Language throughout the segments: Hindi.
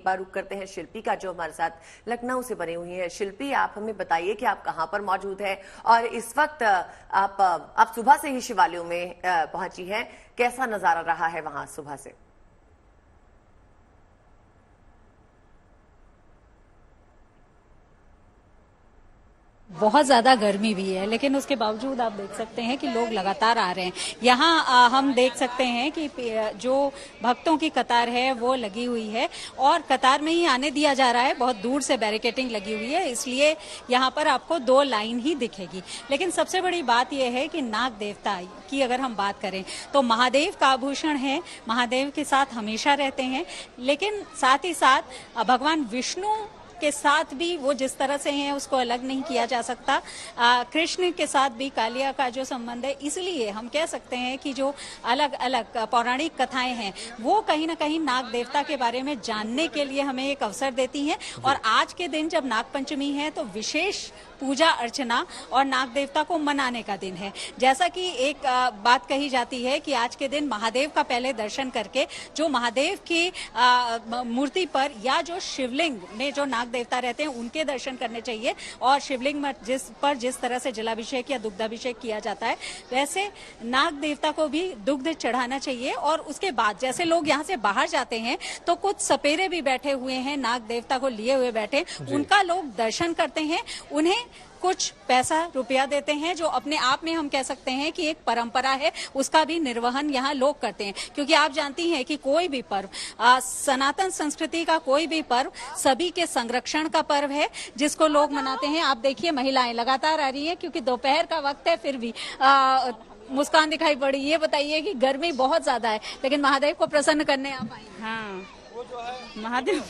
बार रुक करते हैं शिल्पी का, जो हमारे साथ लखनऊ से बने हुई है। शिल्पी, आप हमें बताइए कि आप कहां पर मौजूद हैं और इस वक्त आप सुबह से ही शिवालयों में पहुंची हैं, कैसा नजारा रहा है वहां सुबह से? बहुत ज्यादा गर्मी भी है, लेकिन उसके बावजूद आप देख सकते हैं कि लोग लगातार आ रहे हैं। यहाँ हम देख सकते हैं कि जो भक्तों की कतार है वो लगी हुई है और कतार में ही आने दिया जा रहा है। बहुत दूर से बैरिकेडिंग लगी हुई है, इसलिए यहाँ पर आपको 2 लाइन ही दिखेगी। लेकिन सबसे बड़ी बात यह है कि नाग देवता की अगर हम बात करें तो महादेव का आभूषण है, महादेव के साथ हमेशा रहते हैं, लेकिन साथ ही साथ भगवान विष्णु के साथ भी वो जिस तरह से हैं उसको अलग नहीं किया जा सकता। कृष्ण के साथ भी कालिया का जो संबंध है, इसलिए हम कह सकते हैं कि जो अलग अलग पौराणिक कथाएं हैं वो कहीं ना कहीं नाग देवता के बारे में जानने के लिए हमें एक अवसर देती हैं। और आज के दिन जब नाग पंचमी है तो विशेष पूजा अर्चना और नाग देवता को मनाने का दिन है। जैसा कि एक बात कही जाती है कि आज के दिन महादेव का पहले दर्शन करके जो महादेव की मूर्ति पर या जो शिवलिंग में जो नाग देवता रहते हैं उनके दर्शन करने चाहिए। और शिवलिंग में जिस तरह से जलाभिषेक या दुग्धाभिषेक किया जाता है, वैसे नाग देवता को भी दुग्ध चढ़ाना चाहिए। और उसके बाद जैसे लोग यहाँ से बाहर जाते हैं तो कुछ सपेरे भी बैठे हुए हैं, नाग देवता को लिए हुए बैठे, उनका लोग दर्शन करते हैं, उन्हें कुछ पैसा रुपया देते हैं, जो अपने आप में हम कह सकते हैं कि एक परंपरा है, उसका भी निर्वहन यहाँ लोग करते हैं। क्योंकि आप जानती हैं कि कोई भी पर्व, सनातन संस्कृति का कोई भी पर्व सभी के संरक्षण का पर्व है, जिसको लोग मनाते हैं। आप देखिए महिलाएं लगातार आ रही है, क्योंकि दोपहर का वक्त है, फिर भी मुस्कान दिखाई पड़ी। ये बताइए कि गर्मी बहुत ज्यादा है, लेकिन महादेव को प्रसन्न करने आप आई? हाँ, महादेव।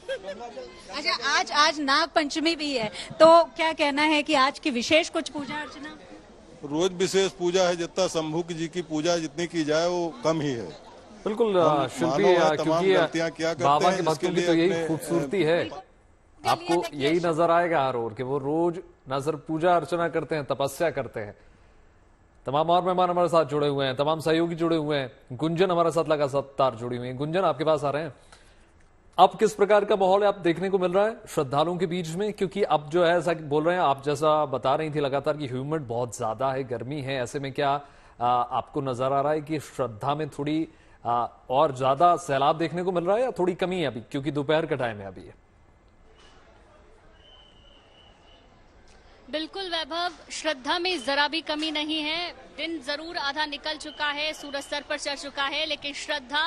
अच्छा, आज नाग पंचमी भी है, तो क्या कहना है कि आज की विशेष कुछ पूजा अर्चना? रोज विशेष पूजा है, जितना शंभू जी की पूजा जितनी की जाए वो कम ही है। बिल्कुल शिल्पी, क्योंकि बाबा के भक्तों की तो यही खूबसूरती है। आपको यही नजर आएगा हर ओर कि वो रोज नजर पूजा अर्चना करते हैं, तपस्या करते हैं। तमाम और मेहमान हमारे साथ जुड़े हुए हैं, तमाम सहयोगी जुड़े हुए हैं। गुंजन हमारे साथ लगातार जुड़ी हुई है। गुंजन, आपके पास आ रहे हैं, अब किस प्रकार का माहौल है आप देखने को मिल रहा है श्रद्धालुओं के बीच में? क्योंकि अब जो है ऐसा बोल रहे हैं आप, जैसा बता रही थी लगातार कि ह्यूमिड बहुत ज्यादा है, गर्मी है, ऐसे में क्या आपको नजर आ रहा है कि श्रद्धा में थोड़ी और ज्यादा सैलाब देखने को मिल रहा है या थोड़ी कमी है अभी, क्योंकि दोपहर का टाइम है अभी? बिल्कुल वैभव, श्रद्धा में जरा भी कमी नहीं है। दिन जरूर आधा निकल चुका है, सूरज सर पर चढ़ चुका है, लेकिन श्रद्धा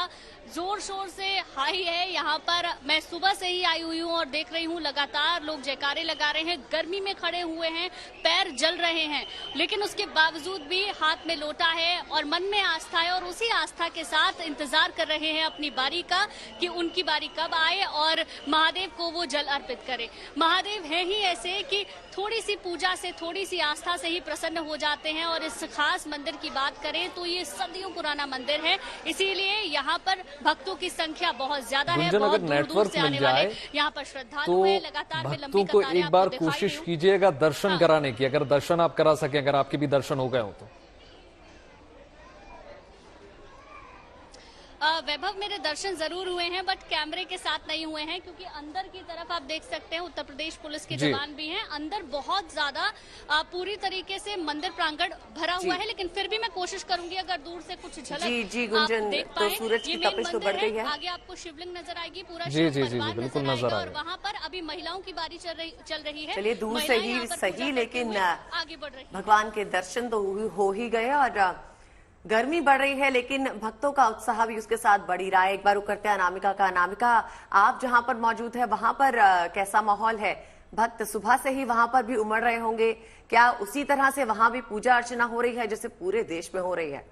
जोर शोर से हाई है। यहाँ पर मैं सुबह से ही आई हुई हूँ और देख रही हूँ लगातार लोग जयकारे लगा रहे हैं, गर्मी में खड़े हुए हैं, पैर जल रहे हैं, लेकिन उसके बावजूद भी हाथ में लोटा है और मन में आस्था है और उसी आस्था के साथ इंतजार कर रहे हैं अपनी बारी का, कि उनकी बारी कब आए और महादेव को वो जल अर्पित करे। महादेव है ही ऐसे कि थोड़ी सी पूजा से, थोड़ी सी आस्था से ही प्रसन्न हो जाते हैं। और इस खास मंदिर की बात करें तो ये सदियों पुराना मंदिर है, इसीलिए यहाँ पर भक्तों की संख्या बहुत ज्यादा है। बहुत दूर दूर से आने वाले यहाँ पर श्रद्धालु हैं, लगातार में लंबी भक्तों को एक बार कोशिश कीजिएगा दर्शन कराने की, अगर दर्शन आप करा सके, अगर आपके भी दर्शन हो गए हो तो। वैभव, मेरे दर्शन जरूर हुए हैं, बट कैमरे के साथ नहीं हुए हैं, क्योंकि अंदर की तरफ आप देख सकते हैं उत्तर प्रदेश पुलिस के जवान भी हैं। अंदर बहुत ज्यादा पूरी तरीके से मंदिर प्रांगण भरा हुआ है, लेकिन फिर भी मैं कोशिश करूंगी अगर दूर से कुछ झलक आप देख पाए। सूरज की तपिश तो बढ़ गई है। आगे आपको शिवलिंग नजर आएगी, पूरा बिल्कुल नजर आएगा, और वहाँ पर अभी महिलाओं की बारी चल रही है। चलिए, दूर से ही सही, लेकिन आगे बढ़ रही है। भगवान के दर्शन तो हो ही गए और गर्मी बढ़ रही है, लेकिन भक्तों का उत्साह भी उसके साथ बढ़ ही रहा है। एक बार रुक करते हैं अनामिका का। अनामिका, आप जहां पर मौजूद है वहां पर कैसा माहौल है? भक्त सुबह से ही वहां पर भी उमड़ रहे होंगे, क्या उसी तरह से वहां भी पूजा अर्चना हो रही है जैसे पूरे देश में हो रही है?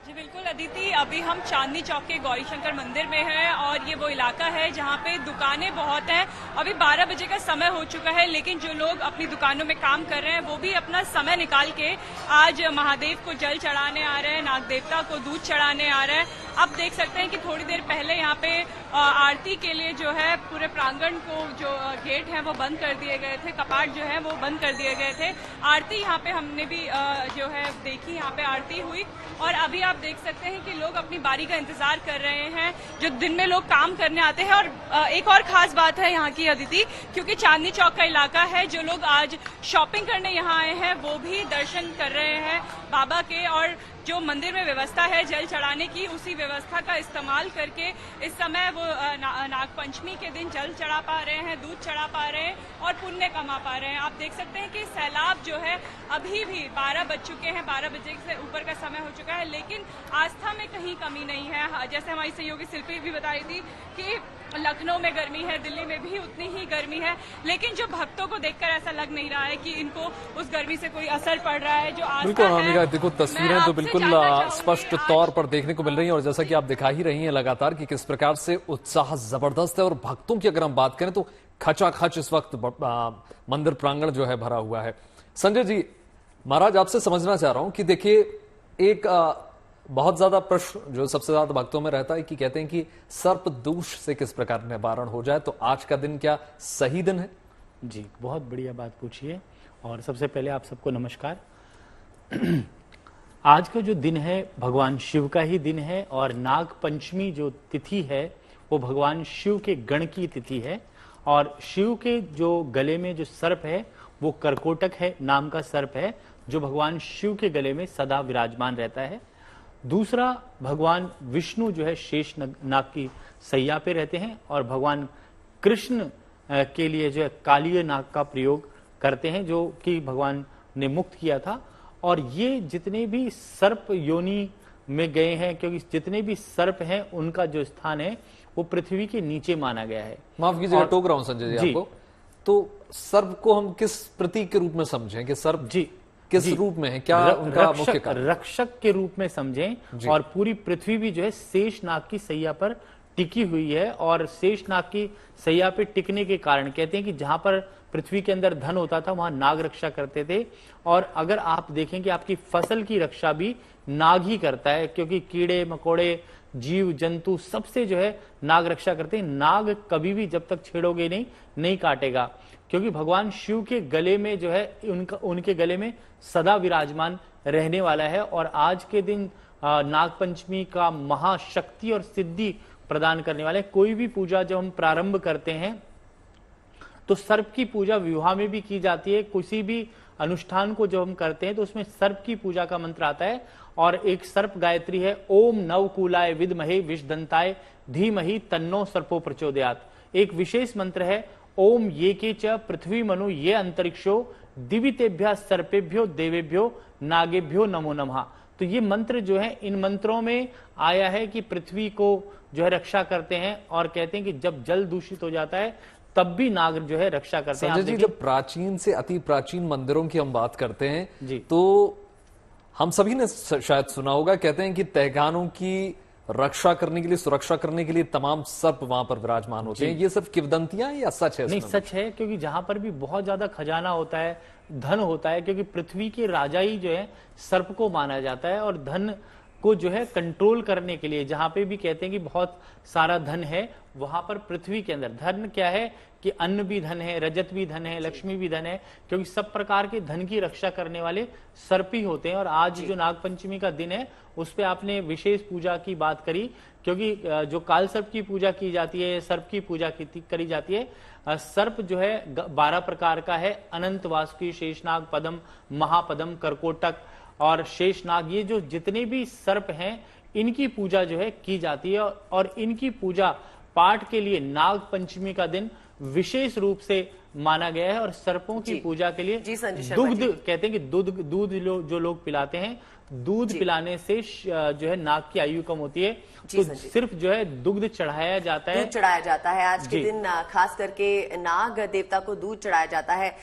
जी बिल्कुल अदिति, अभी हम चांदनी चौक के गौरी शंकर मंदिर में हैं और ये वो इलाका है जहाँ पे दुकानें बहुत हैं। अभी 12 बजे का समय हो चुका है, लेकिन जो लोग अपनी दुकानों में काम कर रहे हैं वो भी अपना समय निकाल के आज महादेव को जल चढ़ाने आ रहे हैं, नाग देवता को दूध चढ़ाने आ रहे हैं। आप देख सकते हैं कि थोड़ी देर पहले यहाँ पे आरती के लिए जो है पूरे प्रांगण को जो गेट है वो बंद कर दिए गए थे, कपाट जो है वो बंद कर दिए गए थे। आरती यहाँ पे हमने भी जो है देखी, यहाँ पे आरती हुई और अभी आप देख सकते हैं कि लोग अपनी बारी का इंतजार कर रहे हैं, जो दिन में लोग काम करने आते हैं। और एक और खास बात है यहाँ की अदिति, क्योंकि चांदनी चौक का इलाका है, जो लोग आज शॉपिंग करने यहाँ आए हैं वो भी दर्शन कर रहे हैं बाबा के, और जो मंदिर में व्यवस्था है जल चढ़ाने की, उसी व्यवस्था का इस्तेमाल करके इस समय वो नागपंचमी के दिन जल चढ़ा पा रहे हैं, दूध चढ़ा पा रहे हैं और पुण्य कमा पा रहे हैं। आप देख सकते हैं कि सैलाब जो है अभी भी 12 बज चुके हैं, 12 बजे से ऊपर का समय हो चुका है, लेकिन आस्था में कहीं कमी नहीं है। जैसे हमारी सहयोगी शिल्पी भी बता रही थी कि लखनऊ में गर्मी है, दिल्ली में भी उतनी ही गर्मी है, लेकिन जो भक्तों को देखकर ऐसा लग नहीं रहा है कि इनको उस गर्मी से कोई असर पड़ रहा है। जो बिल्कुल अनामिका, देखो तस्वीरें तो बिल्कुल स्पष्ट तौर पर देखने को मिल रही हैं और जैसा कि आप दिखा ही रही हैं लगातार कि किस प्रकार से उत्साह जबरदस्त है। और भक्तों की अगर हम बात करें तो खचाखच इस वक्त मंदिर प्रांगण जो है भरा हुआ है। संजय जी महाराज, आपसे समझना चाह रहा हूं कि देखिए एक बहुत ज्यादा प्रश्न जो सबसे ज्यादा भक्तों में रहता है कि कहते हैं कि सर्प दोष से किस प्रकार निवारण हो जाए, तो आज का दिन क्या सही दिन है? जी, बहुत बढ़िया बात पूछी है। और सबसे पहले आप सबको नमस्कार। आज का जो दिन है भगवान शिव का ही दिन है और नाग पंचमी जो तिथि है वो भगवान शिव के गण की तिथि है। और शिव के जो गले में जो सर्प है वो करकोटक है नाम का सर्प है, जो भगवान शिव के गले में सदा विराजमान रहता है। दूसरा, भगवान विष्णु जो है शेष नाग की सैया पे रहते हैं और भगवान कृष्ण के लिए जो है कालीय नाग का प्रयोग करते हैं, जो कि भगवान ने मुक्त किया था। और ये जितने भी सर्प योनि में गए हैं, क्योंकि जितने भी सर्प हैं उनका जो स्थान है वो पृथ्वी के नीचे माना गया है। माफ कीजिएगा, टोक रहा हूं संजय जी आपको। तो सर्प को हम किस प्रतीक के रूप में समझें कि सर्प जी किस रूप में है, क्या उनका मुख्य कार्य? रक्षक के रूप में समझें। और पूरी पृथ्वी भी जो है शेष नाग की सैया पर टिकी हुई है। और शेष नाग की सैया पे टिकने के कारण कहते हैं कि जहां पर पृथ्वी के अंदर धन होता था वहां नाग रक्षा करते थे। और अगर आप देखें कि आपकी फसल की रक्षा भी नाग ही करता है, क्योंकि कीड़े मकोड़े जीव जंतु सबसे जो है नाग रक्षा करते हैं। नाग कभी भी जब तक छेड़ोगे नहीं काटेगा, क्योंकि भगवान शिव के गले में जो है उनके गले में सदा विराजमान रहने वाला है। और आज के दिन नाग पंचमी का महाशक्ति और सिद्धि प्रदान करने वाले। कोई भी पूजा जब हम प्रारंभ करते हैं तो सर्प की पूजा विवाह में भी की जाती है। किसी भी अनुष्ठान को जब हम करते हैं तो उसमें सर्प की पूजा का मंत्र आता है। और एक सर्प गायत्री है, ओम नवकूलाय विद्महे विषदंताय धीमहि तन्नो सर्पो प्रचोदयात्। एक विशेष मंत्र है, ओम ये के च पृथ्वी मनु ये अंतरिक्षो दिवितेभ्य सर्पेभ्यो देवेभ्यो नागेभ्यो नमो नमः। तो ये मंत्र जो है इन मंत्रों में आया है कि पृथ्वी को जो है रक्षा करते हैं। और कहते हैं कि जब जल दूषित हो जाता है तब भी नाग जो है रक्षा करते हैं। संजय जी, जब प्राचीन से अति प्राचीन मंदिरों की हम बात करते हैं जी, तो हम सभी ने शायद सुना होगा, कहते हैं कि तहखानों की रक्षा करने के लिए, सुरक्षा करने के लिए तमाम सर्प वहां पर विराजमान होते हैं। ये सब किंवदंतियां या सच है? नहीं, सच है, क्योंकि जहां पर भी बहुत ज्यादा खजाना होता है, धन होता है, क्योंकि पृथ्वी के राजा ही जो है सर्प को माना जाता है। और धन को जो है कंट्रोल करने के लिए जहां पे भी कहते हैं कि बहुत सारा धन है, वहां पर पृथ्वी के अंदर धन क्या है कि अन्न भी धन है, रजत भी धन है, लक्ष्मी भी धन है, क्योंकि सब प्रकार के धन की रक्षा करने वाले सर्प ही होते हैं। और आज जो नागपंचमी का दिन है उस पे आपने विशेष पूजा की बात करी, क्योंकि जो काल सर्प की पूजा की जाती है, सर्प की पूजा करी जाती है। सर्प जो है 12 प्रकार का है, अनंत वासुकी, शेषनाग, पदम, महापदम, करकोटक और शेषनाग। ये जो जितने भी सर्प हैं इनकी पूजा जो है की जाती है। और इनकी पूजा पाठ के लिए नाग पंचमी का दिन विशेष रूप से माना गया है। और सर्पों की पूजा के लिए दुग्ध, कहते हैं कि दूध जो लोग पिलाते हैं, दूध पिलाने से जो है नाग की आयु कम होती है। तो सिर्फ जो है दुग्ध चढ़ाया जाता है, दूध चढ़ाया जाता है। आज के दिन खास करके नाग देवता को दूध चढ़ाया जाता है।